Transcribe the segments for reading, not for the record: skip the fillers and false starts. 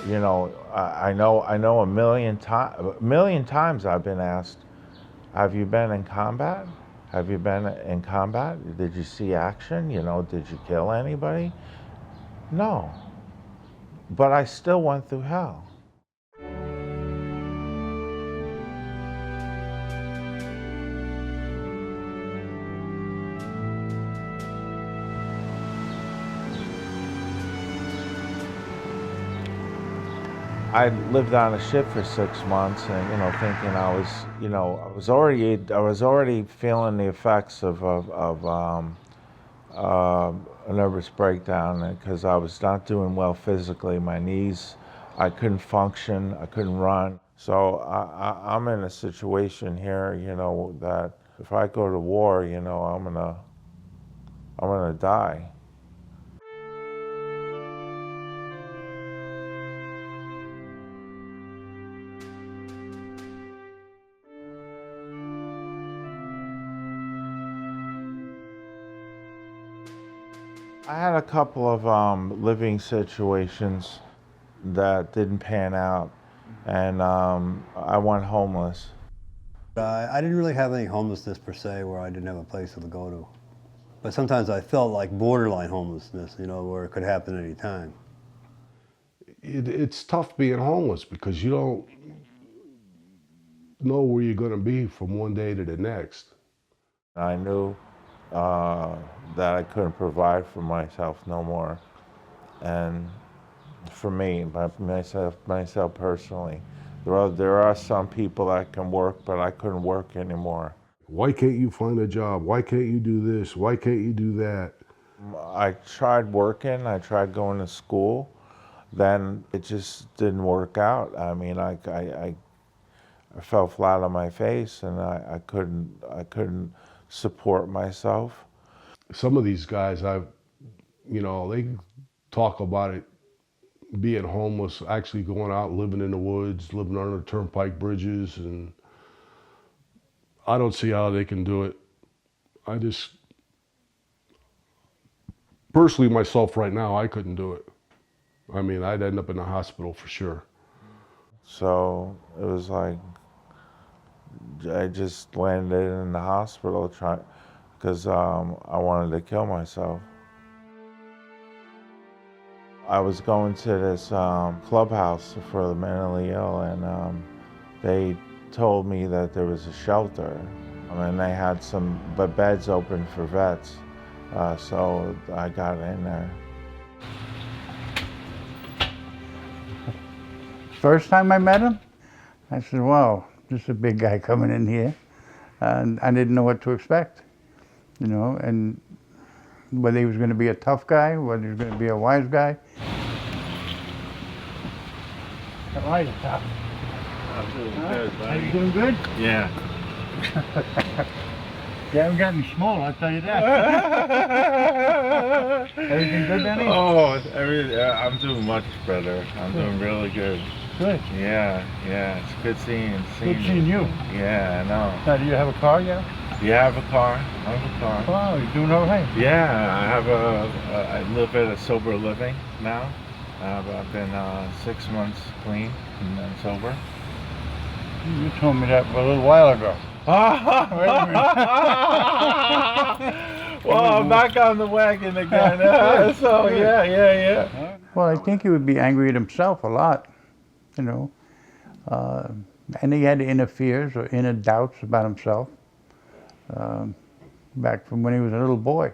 You know, I know a million times I've been asked, have you been in combat? Have you been in combat? Did you see action? You know, did you kill anybody? No. But I still went through hell. I lived on a ship for 6 months, and thinking I was already feeling the effects of a nervous breakdown because I was not doing well physically. My knees, I couldn't function, I couldn't run. So I'm in a situation here, that if I go to war, I'm gonna die. I had a couple of living situations that didn't pan out, and I went homeless. I didn't really have any homelessness per se where I didn't have a place to go to. But sometimes I felt like borderline homelessness, where it could happen any time. It's tough being homeless because you don't know where you're going to be from one day to the next. I knew that I couldn't provide for myself no more, and for me, myself personally, there are some people that can work, but I couldn't work anymore. Why can't you find a job? Why can't you do this? Why can't you do that? I tried working, I tried going to school, then it just didn't work out. I mean, I fell flat on my face, and I couldn't support myself. Some of these guys, they talk about it, being homeless, actually going out, living in the woods, living under turnpike bridges, and I don't see how they can do it. Personally myself right now, I couldn't do it. I mean, I'd end up in the hospital for sure. So it was like, I just landed in the hospital because I wanted to kill myself. I was going to this clubhouse for the mentally ill, and they told me that there was a shelter, and they had some beds open for vets. So I got in there. First time I met him, I said, wow, this is a big guy coming in here. And I didn't know what to expect, and whether he was going to be a tough guy, whether he was going to be a wise guy. How are you, Tom? I'm doing good, buddy. Are you doing good? Yeah. You haven't gotten small, I'll tell you that. Everything good, Danny? Oh, I'm doing much better. I'm doing really good. Good. Yeah, it's good seeing you. Yeah, I know. Now, do you have a car yet? Yeah, I have a car. I have a car. Wow, you're doing all right. Yeah, I live at a sober living now. I've been 6 months clean and sober. You told me that a little while ago. Wait a minute. Well, I'm back on the wagon again. So, yeah. Well, I think he would be angry at himself a lot, and he had inner fears or inner doubts about himself back from when he was a little boy.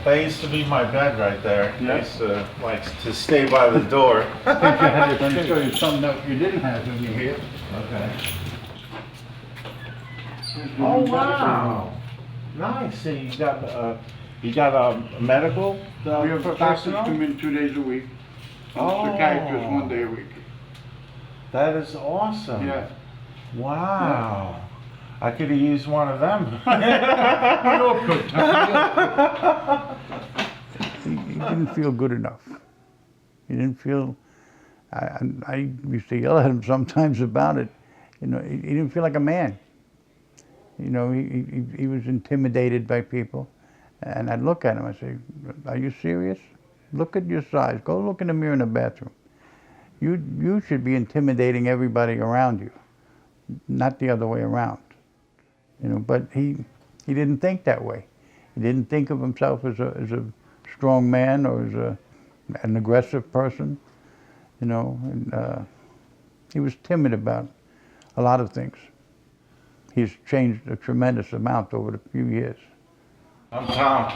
That used to be my bed right there. Yeah. I used to like to stay by the door. I think I had to show you something that you didn't have when you're here. Okay. Oh wow! Nice. So you got a medical We have doctors personnel? come in 2 days a week. Oh. Psychiatrists 1 day a week. That is awesome. Yeah. Wow. I could have used one of them. He didn't feel good enough. He didn't feel. I used to yell at him sometimes about it. He didn't feel like a man. You know, he was intimidated by people. And I'd look at him, I'd say, are you serious? Look at your size. Go look in the mirror in the bathroom. You should be intimidating everybody around you, not the other way around. You know, but he didn't think that way. He didn't think of himself as a strong man or as an aggressive person, you know. And he was timid about a lot of things. He's changed a tremendous amount over the few years. I'm Tom.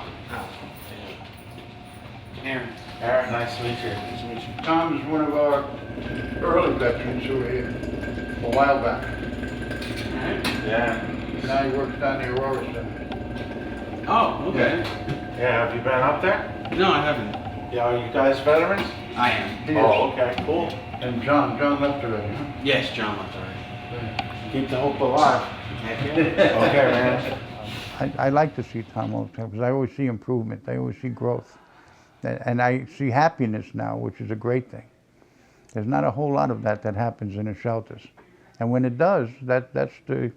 Aaron. Aaron, nice to meet you. Nice to meet you. Tom is one of our early veterans who were here a while back. Alright. Yeah. Now he works down the Aurora Center. Oh, okay. Yeah, have you been up there? No, I haven't. Yeah, are you guys veterans? I am. He is. Oh, okay, cool. And John left already, huh? Yes, John left already. Keep the hope alive. Heck yeah. Okay, man. I like to see Tom all the time because I always see improvement. I always see growth. And I see happiness now, which is a great thing. There's not a whole lot of that happens in the shelters. And when it does, that's the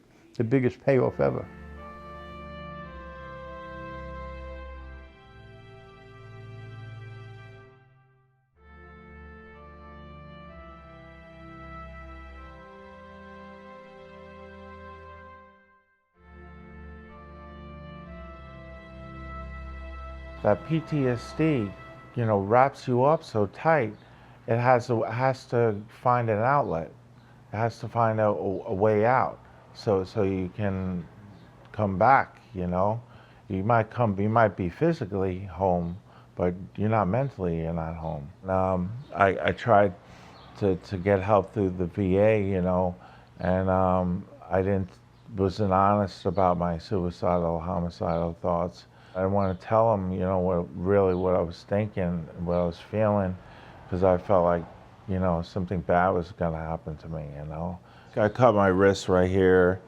biggest payoff ever. That PTSD, you know, wraps you up so tight. It has to find an outlet. It has to find a way out, so you can come back. You know, you might be physically home, but you're not mentally. You're not home. I tried to get help through the VA, you know, and wasn't honest about my suicidal, homicidal thoughts. I didn't want to tell them, you know, what I was thinking, what I was feeling, because I felt like, you know, something bad was going to happen to me, you know. I cut my wrist right here,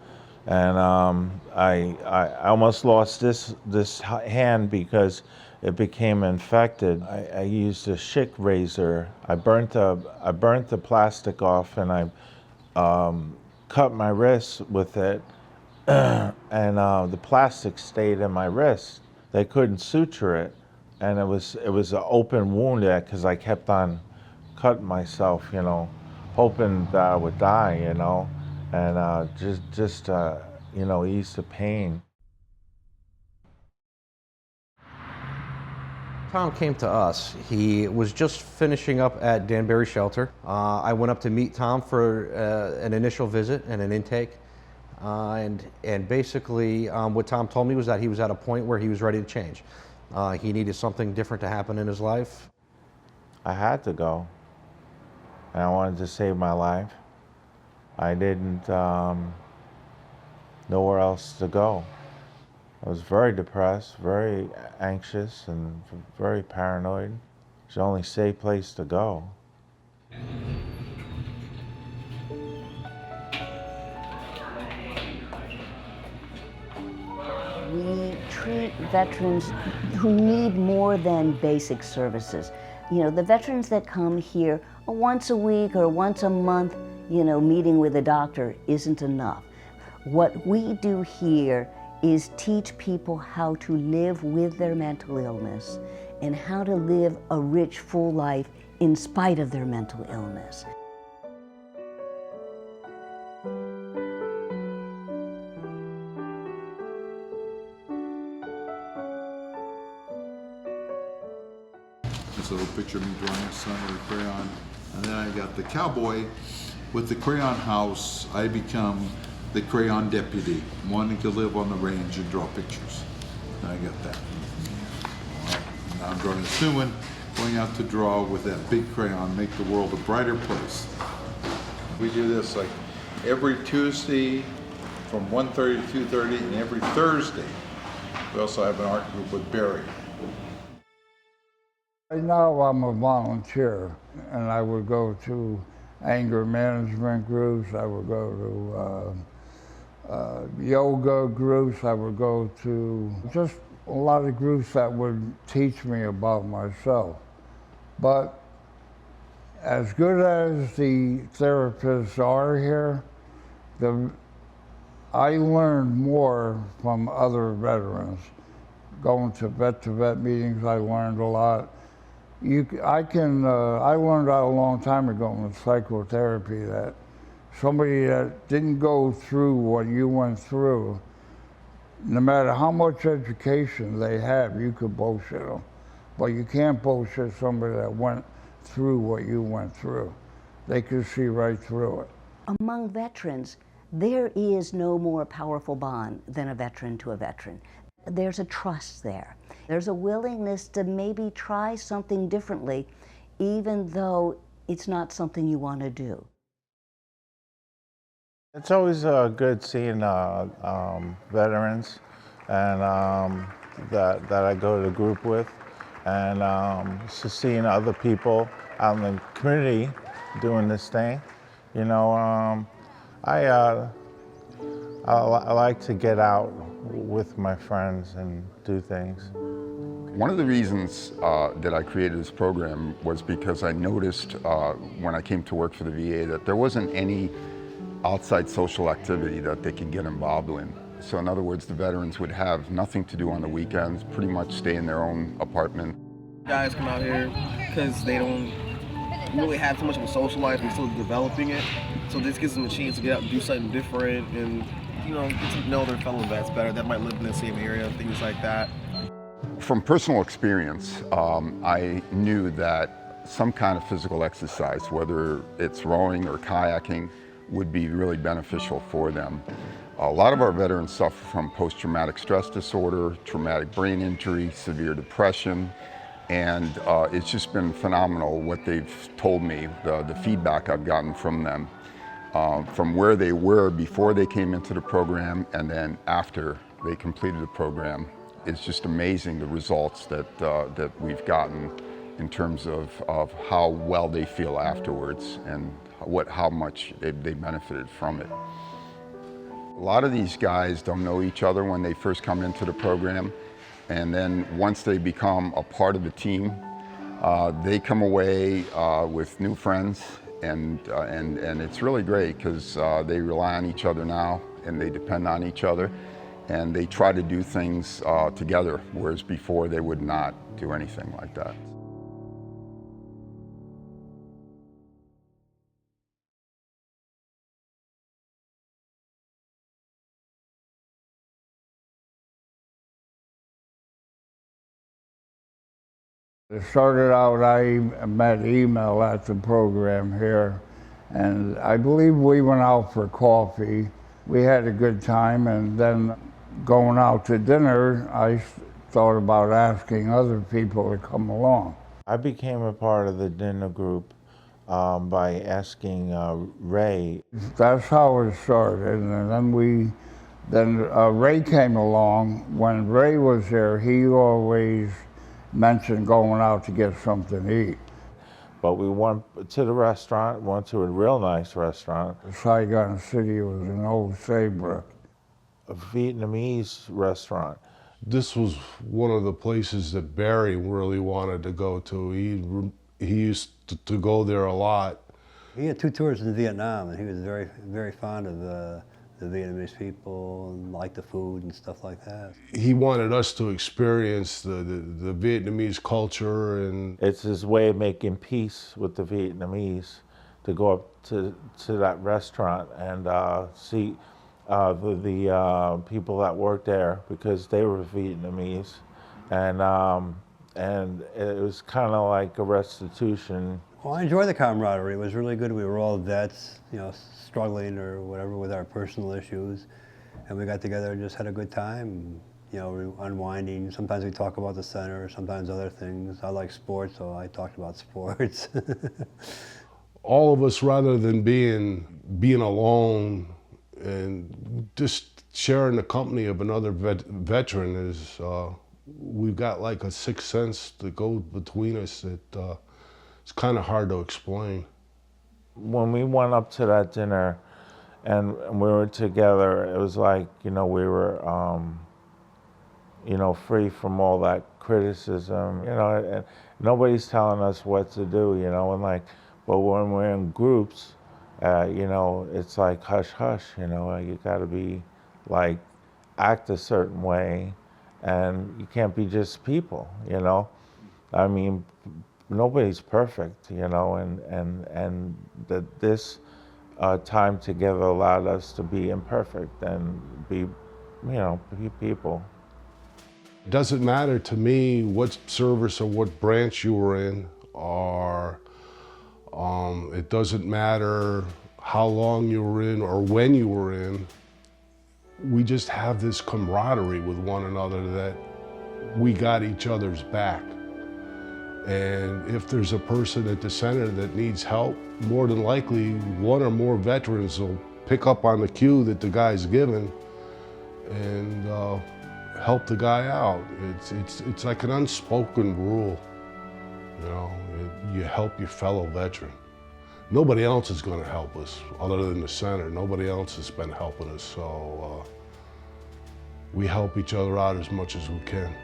and I almost lost this hand because it became infected. I used a schick razor. I burnt the plastic off, and I cut my wrist with it, and the plastic stayed in my wrist. They couldn't suture it, and it was an open wound there because I kept on cutting myself, you know, hoping that I would die, you know, and just you know, ease the pain. Tom came to us. He was just finishing up at Danbury Shelter. I went up to meet Tom for an initial visit and an intake. And basically what Tom told me was that he was at a point where he was ready to change. He needed something different to happen in his life. I had to go, and I wanted to save my life. I didn't know where else to go. I was very depressed, very anxious, and very paranoid. It's the only safe place to go. We treat veterans who need more than basic services. You know, the veterans that come here once a week or once a month, you know, meeting with a doctor isn't enough. What we do here is teach people how to live with their mental illness and how to live a rich, full life in spite of their mental illness. This little picture of me drawing a son with a crayon. And then I got the cowboy with the crayon house. I become the crayon deputy, wanting to live on the range and draw pictures. And I got that. Now I'm drawing a Newman, going out to draw with that big crayon, make the world a brighter place. We do this like every Tuesday from 1:30 to 2:30, and every Thursday. We also have an art group with Barry. Right now I'm a volunteer, and I would go to anger management groups, I would go to yoga groups, I would go to just a lot of groups that would teach me about myself. But as good as the therapists are here, I learned more from other veterans. Going to vet meetings, I learned a lot. I learned out a long time ago in psychotherapy that somebody that didn't go through what you went through, no matter how much education they have, you could bullshit them. But you can't bullshit somebody that went through what you went through. They can see right through it. Among veterans, there is no more powerful bond than a veteran to a veteran. There's a trust there. There's a willingness to maybe try something differently, even though it's not something you want to do. It's always good seeing veterans and that I go to group with, and just seeing other people out in the community doing this thing. You know, I like to get out with my friends and do things. One of the reasons that I created this program was because I noticed when I came to work for the VA that there wasn't any outside social activity that they could get involved in. So in other words, the veterans would have nothing to do on the weekends, pretty much stay in their own apartment. Guys come out here because they don't really have too much of a social life, they're still developing it. So this gives them a chance to get out and do something different and, you know, get to know their fellow vets better that might live in the same area, things like that. From personal experience, I knew that some kind of physical exercise, whether it's rowing or kayaking, would be really beneficial for them. A lot of our veterans suffer from post-traumatic stress disorder, traumatic brain injury, severe depression, and it's just been phenomenal what they've told me, the feedback I've gotten from them, from where they were before they came into the program and then after they completed the program. It's just amazing the results that we've gotten in terms of how well they feel afterwards and how much they benefited from it. A lot of these guys don't know each other when they first come into the program, and then once they become a part of the team, they come away with new friends, and it's really great because they rely on each other now and they depend on each other, and they try to do things together, whereas before they would not do anything like that. It started out, I met email at the program here, and I believe we went out for coffee. We had a good time, and then going out to dinner, I thought about asking other people to come along. I became a part of the dinner group by asking Ray. That's how it started, and then Ray came along. When Ray was there, he always mentioned going out to get something to eat. But we went to the restaurant, went to a real nice restaurant. Saigon City was in Old Saybrook. A Vietnamese restaurant. This was one of the places that Barry really wanted to go to. He used to go there a lot. He had 2 tours in Vietnam, and he was very, very fond of the Vietnamese people and liked the food and stuff like that. He wanted us to experience the Vietnamese culture, and it's his way of making peace with the Vietnamese, to go up to that restaurant and see the people that worked there, because they were Vietnamese, and it was kind of like a restitution. Well, I enjoyed the camaraderie. It was really good. We were all vets, you know, struggling or whatever with our personal issues, and we got together and just had a good time, you know, unwinding. Sometimes we talk about the center, sometimes other things. I like sports, so I talked about sports. all of us, rather than being alone and just sharing the company of another veteran, is we've got like a sixth sense that goes between us that it's kind of hard to explain. When we went up to that dinner and we were together, it was like, you know, we were, you know, free from all that criticism, you know, and nobody's telling us what to do, you know, and like, but when we're in groups, you know, it's like hush hush, you know, you gotta be like act a certain way, and you can't be just people, you know. I mean, nobody's perfect, you know, and that this time together allowed us to be imperfect and be, you know, be people. It doesn't matter to me what service or what branch you were in, or it doesn't matter how long you were in or when you were in. We just have this camaraderie with one another that we got each other's back. And if there's a person at the center that needs help, more than likely one or more veterans will pick up on the cue that the guy's given and help the guy out. It's like an unspoken rule, you know. You help your fellow veteran. Nobody else is going to help us other than the center. Nobody else has been helping us, so we help each other out as much as we can.